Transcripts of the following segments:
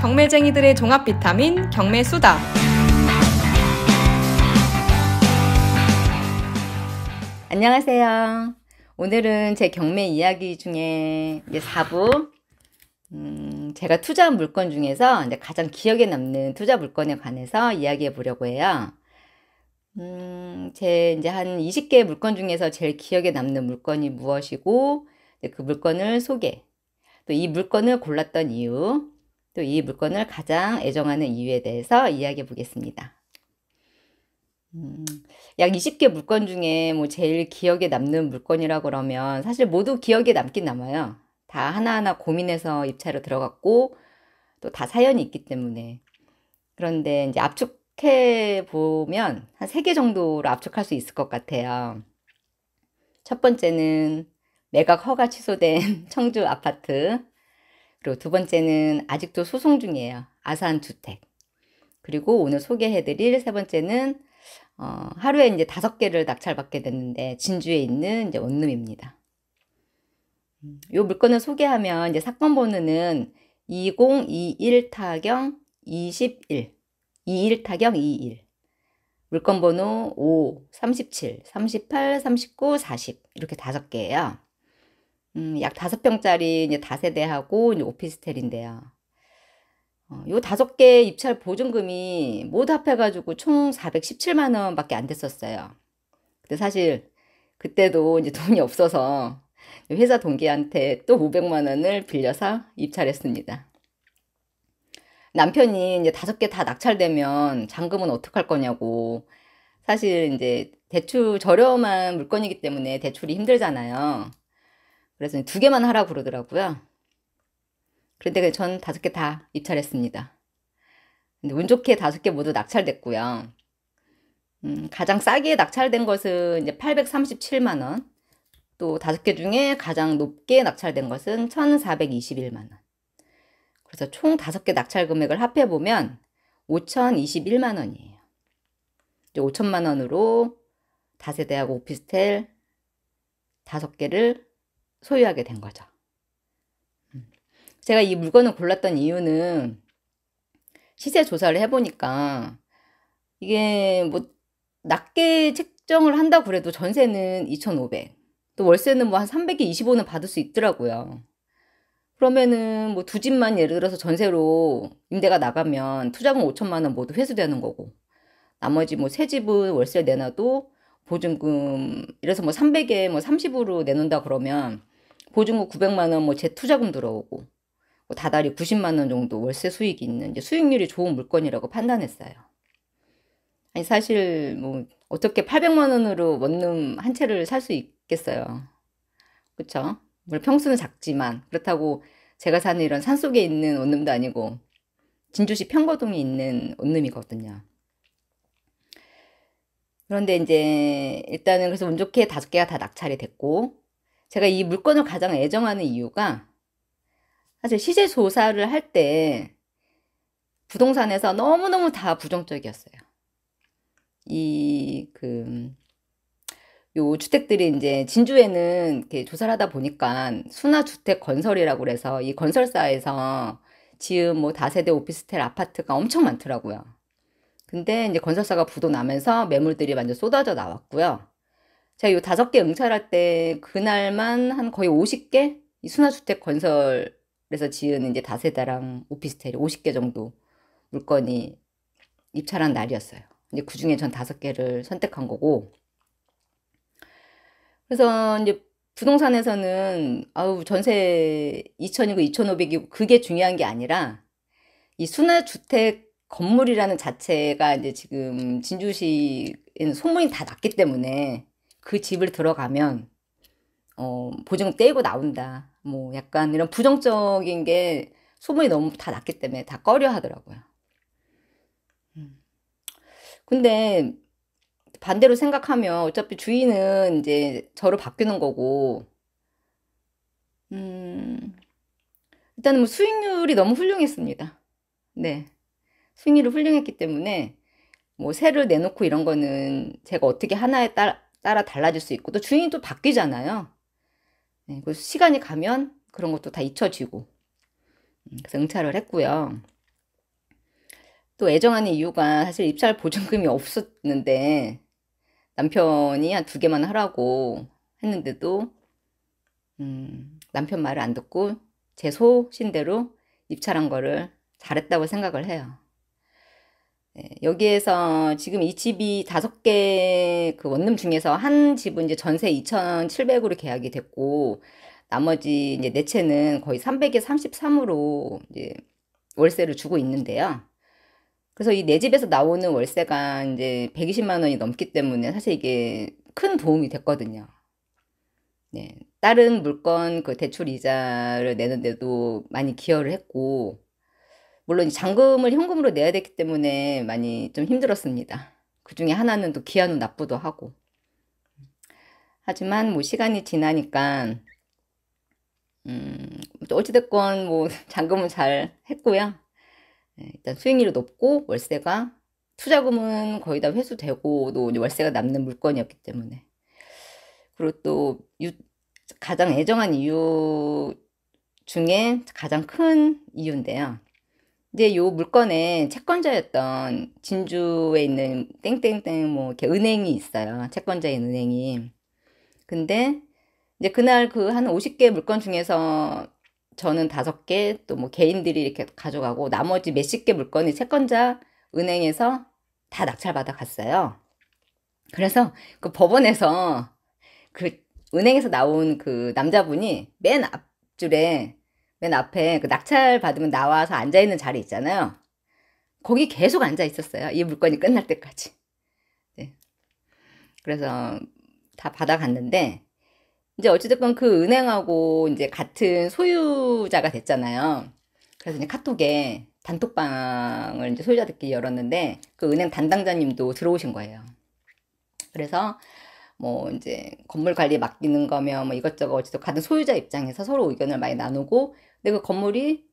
경매쟁이들의 종합 비타민 경매수다. 안녕하세요. 오늘은 제 경매 이야기 중에 이제 4부 제가 투자한 물건 중에서 이제 가장 기억에 남는 투자 물건에 관해서 이야기해 보려고 해요. 제 이제 한 20개 물건 중에서 제일 기억에 남는 물건이 무엇이고, 그 물건을 소개, 또 이 물건을 골랐던 이유, 또 이 물건을 가장 애정하는 이유에 대해서 이야기해 보겠습니다. 약 20개 물건 중에 뭐 제일 기억에 남는 물건이라 그러면 사실 모두 기억에 남긴 남아요. 다 하나하나 고민해서 입찰로 들어갔고, 또 다 사연이 있기 때문에. 그런데 이제 압축해 보면 한 3개 정도로 압축할 수 있을 것 같아요. 첫 번째는 매각 허가 취소된 청주 아파트. 그리고 두 번째는 아직도 소송 중이에요. 아산 주택. 그리고 오늘 소개해드릴 세 번째는 하루에 이제 5개를 낙찰받게 됐는데 진주에 있는 이제 원룸입니다. 이 물건을 소개하면 이제 사건 번호는 2021 타경 21, 21 타경 21. 물건 번호 5, 37, 38, 39, 40 이렇게 5개예요. 약 5평짜리 이제 다세대하고 이제 오피스텔인데요. 요 5개 입찰 보증금이 모두 합해가지고 총 417만 원밖에 안 됐었어요. 근데 사실 그때도 이제 돈이 없어서 회사 동기한테 또 500만 원을 빌려서 입찰했습니다. 남편이 이제 5개 다 낙찰되면 잔금은 어떡할 거냐고. 사실 이제 대출 저렴한 물건이기 때문에 대출이 힘들잖아요. 그래서 2개만 하라고 그러더라고요. 그런데 전 5개 다 입찰했습니다. 근데 운 좋게 5개 모두 낙찰됐고요. 가장 싸게 낙찰된 것은 이제 837만 원. 또 5개 중에 가장 높게 낙찰된 것은 1,421만 원. 그래서 총 5개 낙찰 금액을 합해보면 5,021만 원이에요. 이제 5천만 원으로 다세대하고 오피스텔 5개를 소유하게 된 거죠. 제가 이 물건을 골랐던 이유는 시세 조사를 해보니까 이게 뭐 낮게 책정을 한다고 그래도 전세는 2,500, 또 월세는 뭐 한 325는 받을 수 있더라고요. 그러면은 뭐 2집만 예를 들어서 전세로 임대가 나가면 투자금 5천만 원 모두 회수되는 거고, 나머지 뭐 3집은 월세 내놔도 보증금 이래서 뭐 300에 뭐 30으로 내놓는다 그러면 보증금 900만 원 뭐 재투자금 들어오고, 뭐 다달이 90만 원 정도 월세 수익이 있는 이제 수익률이 좋은 물건이라고 판단했어요. 아니 사실 뭐 어떻게 800만 원으로 원룸 한 채를 살 수 있겠어요. 그쵸? 물론 평수는 작지만 그렇다고 제가 사는 이런 산속에 있는 원룸도 아니고 진주시 평거동에 있는 원룸이거든요. 그런데 이제 일단은 그래서 운 좋게 5개가 다 낙찰이 됐고, 제가 이 물건을 가장 애정하는 이유가 사실 시세 조사를 할 때 부동산에서 너무너무 다 부정적이었어요. 요 주택들이 이제 진주에는 이렇게 조사를 하다 보니까 순화주택 건설이라고 그래서 이 건설사에서 지은 뭐 다세대 오피스텔 아파트가 엄청 많더라고요. 근데 이제 건설사가 부도 나면서 매물들이 완전 쏟아져 나왔고요. 제가 요 5개 응찰할 때 그날만 한 거의 50개? 이 순화주택 건설에서 지은 이제 다세대랑 오피스텔이 50개 정도 물건이 입찰한 날이었어요. 이제 그 중에 전 5개를 선택한 거고. 그래서 이제 부동산에서는 아우 전세 2,000이고 2,500이고 그게 중요한 게 아니라 이 순환주택 건물이라는 자체가 이제 지금 진주시에는 소문이 다 났기 때문에 그 집을 들어가면 보증금 떼고 나온다. 뭐 약간 이런 부정적인 게 소문이 너무 다 났기 때문에 다 꺼려 하더라고요. 근데 반대로 생각하면 어차피 주인은 이제 저로 바뀌는 거고, 일단은 뭐 수익률이 너무 훌륭했습니다. 네. 수익률이 훌륭했기 때문에 뭐 세를 내놓고 이런 거는 제가 어떻게 하나에 따라 달라질 수 있고, 또 주인이 또 바뀌잖아요. 네. 그 시간이 가면 그런 것도 다 잊혀지고. 그래서 응찰을 했고요. 또 애정하는 이유가 사실 입찰 보증금이 없었는데 남편이 한 2개만 하라고 했는데도 남편 말을 안 듣고 제 소신대로 입찰한 거를 잘했다고 생각을 해요. 여기에서 지금 이 집이 5개 그 원룸 중에서 한 집은 이제 전세 2,700으로 계약이 됐고, 나머지 이제 네 채는 거의 300에 33으로 이제 월세를 주고 있는데요. 그래서 이 네 집에서 나오는 월세가 이제 120만 원이 넘기 때문에 사실 이게 큰 도움이 됐거든요. 네. 다른 물건 그 대출 이자를 내는데도 많이 기여를 했고, 물론 잔금을 현금으로 내야 됐기 때문에 많이 좀 힘들었습니다. 그 중에 하나는 또 기한 후 납부도 하고. 하지만 뭐 시간이 지나니까, 또 어찌됐건 뭐 잔금은 잘 했고요. 일단 수익률이 높고 월세가 투자금은 거의 다 회수되고 또 월세가 남는 물건이었기 때문에. 그리고 또 가장 애정한 이유 중에 가장 큰 이유인데요. 이제 요 물건의 채권자였던 진주에 있는 땡땡땡 뭐 이렇게 은행이 있어요. 채권자인 은행이. 근데 이제 그날 그 한 50개 물건 중에서 저는 5개, 또 뭐 개인들이 이렇게 가져가고 나머지 몇십 개 물건이 채권자 은행에서 다 낙찰받아 갔어요. 그래서 그 법원에서 그 은행에서 나온 그 남자분이 맨 앞줄에 맨 앞에 그 낙찰 받으면 나와서 앉아있는 자리 있잖아요. 거기 계속 앉아 있었어요. 이 물건이 끝날 때까지. 네. 그래서 다 받아갔는데, 이제 어찌됐건 그 은행하고 이제 같은 소유자가 됐잖아요. 그래서 이제 카톡에 단톡방을 이제 소유자들끼리 열었는데, 그 은행 담당자님도 들어오신 거예요. 그래서 뭐 이제 건물 관리 맡기는 거면 뭐 이것저것 어쨌든 같은 소유자 입장에서 서로 의견을 많이 나누고, 근데 그 건물이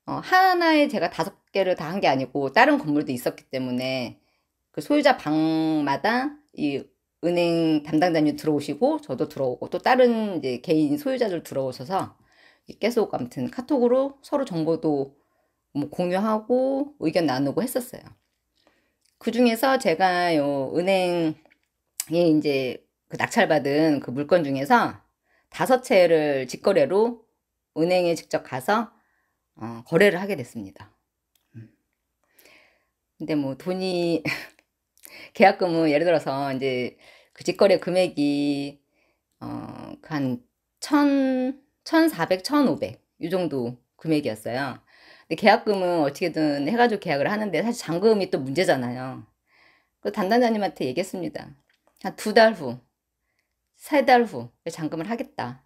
하나에 제가 5개를 다 한 게 아니고 다른 건물도 있었기 때문에 그 소유자 방마다 이 은행 담당자님 들어오시고 저도 들어오고 또 다른 이제 개인 소유자들 들어오셔서 계속 아무튼 카톡으로 서로 정보도 뭐 공유하고 의견 나누고 했었어요. 그 중에서 제가 요 은행에 이제 그 낙찰받은 그 물건 중에서 5채를 직거래로 은행에 직접 가서 거래를 하게 됐습니다. 근데 뭐 돈이 계약금은 예를 들어서 이제 그 직거래 금액이 한 1,400, 1,500 이 정도 금액이었어요. 근데 계약금은 어떻게든 해가지고 계약을 하는데 사실 잔금이 또 문제잖아요. 그 담당자님한테 얘기했습니다. 한 2달 후, 3달 후 잔금을 하겠다.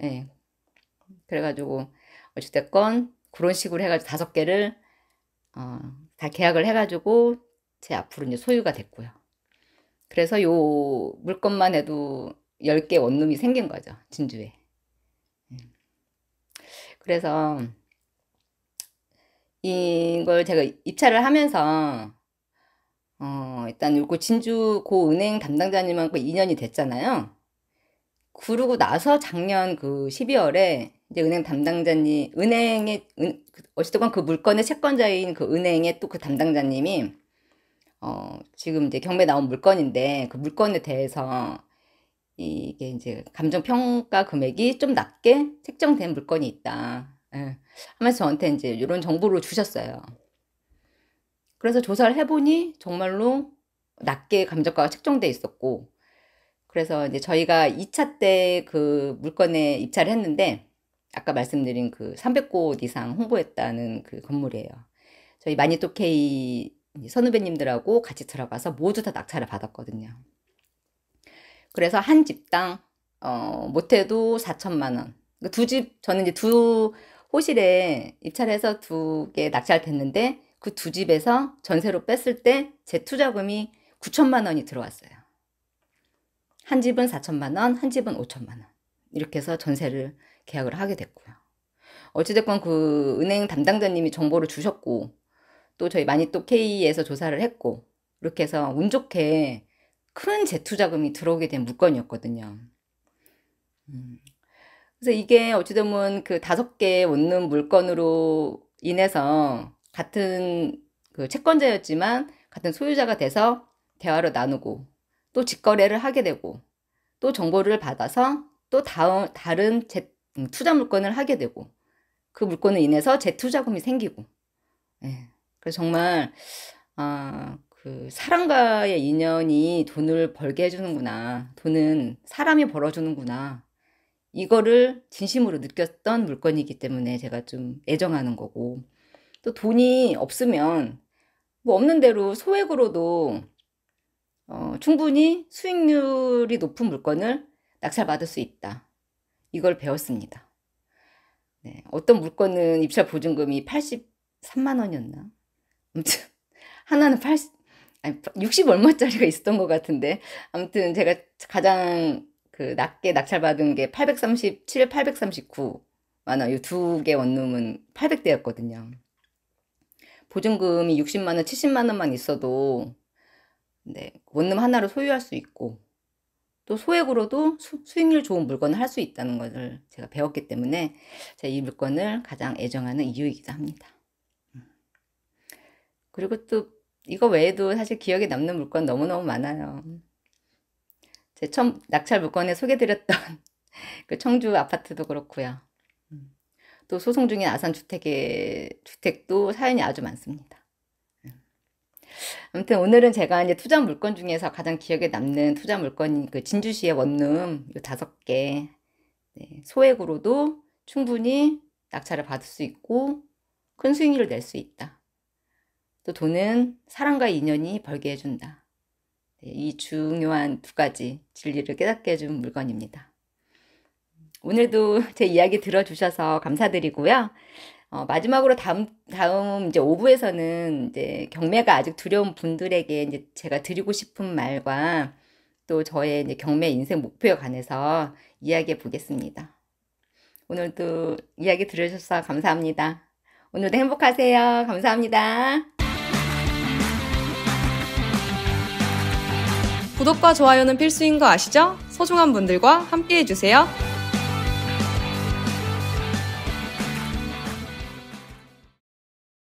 예. 그래가지고 어찌됐건 그런 식으로 해가지고 5개를 다 계약을 해가지고 제 앞으로 이제 소유가 됐고요. 그래서 요 물건만 해도 10개 원룸이 생긴 거죠, 진주에. 그래서 이걸 제가 입찰을 하면서 일단 요거 진주 고 은행 담당자님하고 2년이 됐잖아요. 그러고 나서 작년 그 12월에 이제 은행 담당자님, 어쨌든 그 물건의 채권자인 그 은행의 또 그 담당자님이 지금 이제 경매 나온 물건인데 그 물건에 대해서 이게 이제 감정평가 금액이 좀 낮게 책정된 물건이 있다. 예. 하면서 저한테 이제 이런 정보를 주셨어요. 그래서 조사를 해보니 정말로 낮게 감정가가 책정돼 있었고, 그래서 이제 저희가 2차 때 그 물건에 입찰을 했는데, 아까 말씀드린 그 300곳 이상 홍보했다는 그 건물이에요. 저희 마니또케이 선후배님들하고 같이 들어가서 모두 다 낙찰을 받았거든요. 그래서 한 집당 못해도 4천만 원. 저는 이제 두 호실에 입찰해서 2개 낙찰됐는데 그 2집에서 전세로 뺐을 때 제 투자금이 9천만 원이 들어왔어요. 한 집은 4천만 원, 한 집은 5천만 원. 이렇게 해서 전세를 계약을 하게 됐고요. 어찌됐건 그 은행 담당자님이 정보를 주셨고 또 저희 마니또 K에서 조사를 했고 이렇게 해서 운 좋게 큰 재투자금이 들어오게 된 물건이었거든요. 그래서 이게 어찌되면 그 5개 원룸 물건으로 인해서 같은 그 채권자였지만 같은 소유자가 돼서 대화를 나누고 또 직거래를 하게 되고 또 정보를 받아서 또 다른 투자 물건을 하게 되고 그 물건을 인해서 재투자금이 생기고 예. 그래서 정말 그 사람과의 인연이 돈을 벌게 해주는구나. 돈은 사람이 벌어주는구나. 이거를 진심으로 느꼈던 물건이기 때문에 제가 좀 애정하는 거고 또 돈이 없으면 뭐 없는 대로 소액으로도 충분히 수익률이 높은 물건을 낙찰받을 수 있다. 이걸 배웠습니다. 네, 어떤 물건은 입찰 보증금이 83만 원이었나? 아무튼 하나는 60 얼마짜리가 있었던 것 같은데 아무튼 제가 가장 그 낮게 낙찰받은 게 837, 839만 원. 이 두 개 원룸은 800대였거든요. 보증금이 60만 원, 70만 원만 있어도 네, 원룸 하나를 소유할 수 있고 또 소액으로도 수익률 좋은 물건을 할 수 있다는 것을 제가 배웠기 때문에 제가 이 물건을 가장 애정하는 이유이기도 합니다. 그리고 또 이거 외에도 사실 기억에 남는 물건 너무너무 많아요. 제 처음 낙찰 물건에 소개드렸던 그 청주 아파트도 그렇고요. 또 소송 중인 아산 주택도 사연이 아주 많습니다. 아무튼 오늘은 제가 이제 투자 물건 중에서 가장 기억에 남는 투자 물건인 그 진주시의 원룸 이 5개 네, 소액으로도 충분히 낙찰을 받을 수 있고 큰 수익률을 낼 수 있다. 또 돈은 사람과 인연이 벌게 해준다. 네, 이 중요한 두 가지 진리를 깨닫게 해준 물건입니다. 오늘도 제 이야기 들어주셔서 감사드리고요. 마지막으로 다음 이제 5부에서는 이제 경매가 아직 두려운 분들에게 이제 제가 드리고 싶은 말과 또 저의 이제 경매 인생 목표에 관해서 이야기해 보겠습니다. 오늘도 이야기 들어주셔서 감사합니다. 오늘도 행복하세요. 감사합니다. 구독과 좋아요는 필수인 거 아시죠? 소중한 분들과 함께 해주세요.